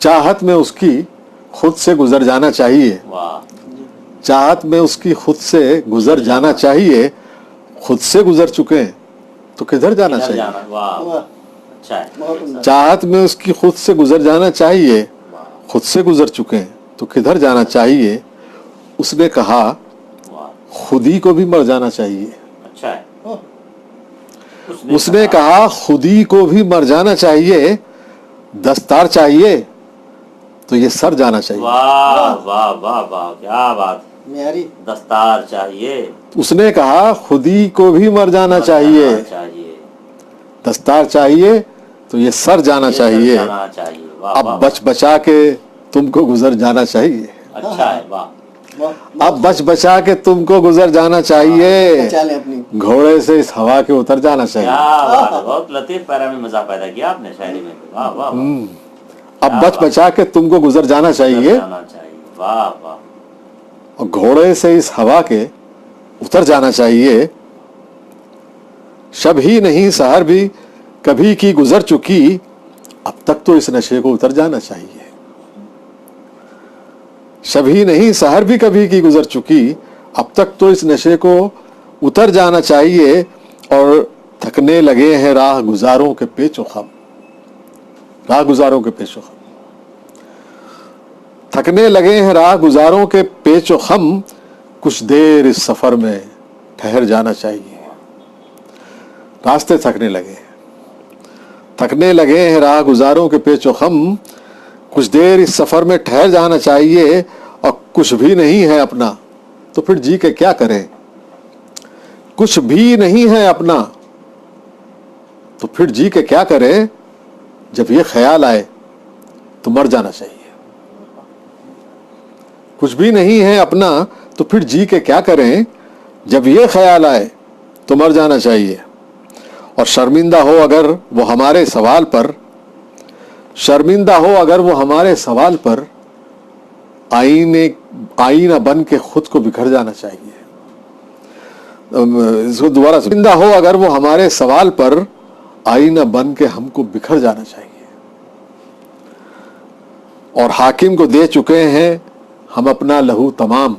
चाहत में उसकी खुद से गुजर जाना चाहिए, चाहत में उसकी खुद से गुजर जाना चाहिए, खुद से गुजर चुके हैं तो किधर जाना चाहिए। चाहत में उसकी खुद से गुजर जाना चाहिए, खुद से गुजर चुके हैं तो किधर जाना चाहिए। उसने कहा खुद ही को भी मर जाना चाहिए। उसने कहा खुद ही को भी मर जाना चाहिए, दस्तार चाहिए तो ये सर जाना चाहिए। वाह वाह वाह वाह, क्या बात, दस्तार चाहिए। उसने कहा खुद ही को भी मर जाना चाहिए, दस्तार चाहिए तो ये सर जाना चाहिए। अब बच बचा के तुमको गुजर जाना चाहिए। अच्छा है, वाह। अब बच बचा के तुमको गुजर जाना चाहिए, घोड़े से इस हवा के उतर जाना चाहिए। क्या बात है, बहुत लतीफ पैरा में मजा पैदा किया आपने शायरी में। वाह वाह वाह। अब बच बचा के तुमको गुजर जाना चाहिए, वाह वाह। और घोड़े से इस हवा के उतर जाना चाहिए। शब ही नहीं सहर भी कभी की गुजर चुकी, अब तक तो इस नशे को उतर जाना चाहिए। शब ही नहीं सहर भी कभी की गुजर चुकी, अब तक तो इस नशे को उतर जाना चाहिए। और थकने लगे हैं राह गुजारों के पेचो खम, राह गुजारों के पेचो खम, थकने लगे हैं राह गुजारों के पेचो खम, कुछ देर इस सफर में ठहर जाना चाहिए। रास्ते थकने लगे, थकने लगे हैं राह गुजारों के पेचो खम, कुछ देर इस सफर में ठहर जाना चाहिए। और कुछ भी नहीं है अपना तो फिर जी के क्या करें, कुछ भी नहीं है अपना तो फिर जी के क्या करें। जब ये ख्याल आए तो मर जाना चाहिए। कुछ भी नहीं है अपना तो फिर जी के क्या करें, जब ये ख्याल आए तो मर जाना चाहिए। और शर्मिंदा हो अगर वो हमारे सवाल पर, शर्मिंदा हो अगर वो हमारे सवाल पर, आईना बन के खुद को बिखर जाना चाहिए। इसको दोबारा, शर्मिंदा हो अगर वो हमारे सवाल पर, आईना बन के हमको बिखर जाना चाहिए। और हाकिम को दे चुके हैं हम अपना लहू तमाम,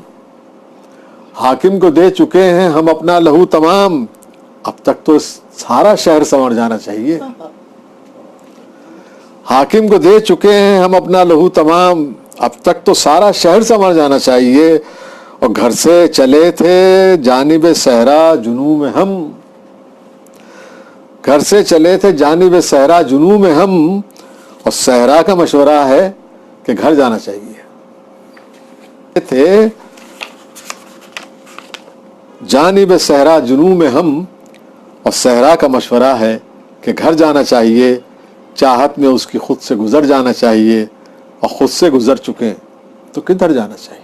हाकिम को दे चुके हैं हम अपना लहू तमाम, अब तक तो सारा शहर संवर जाना चाहिए। हाकिम को दे चुके हैं हम अपना लहू तमाम, अब तक तो सारा शहर संवर जाना चाहिए। और घर से चले थे जानिबे सहरा जुनू में हम, घर से चले थे जानिबे सहरा जुनू में हम, और सहरा का मशवरा है कि घर जाना चाहिए। थे जानिबे सहरा जुनू में हम, और सहरा का मशवरा है कि घर जाना चाहिए। चाहत में उसकी खुद से गुजर जाना चाहिए, और खुद से गुजर चुके तो किधर जाना चाहिए।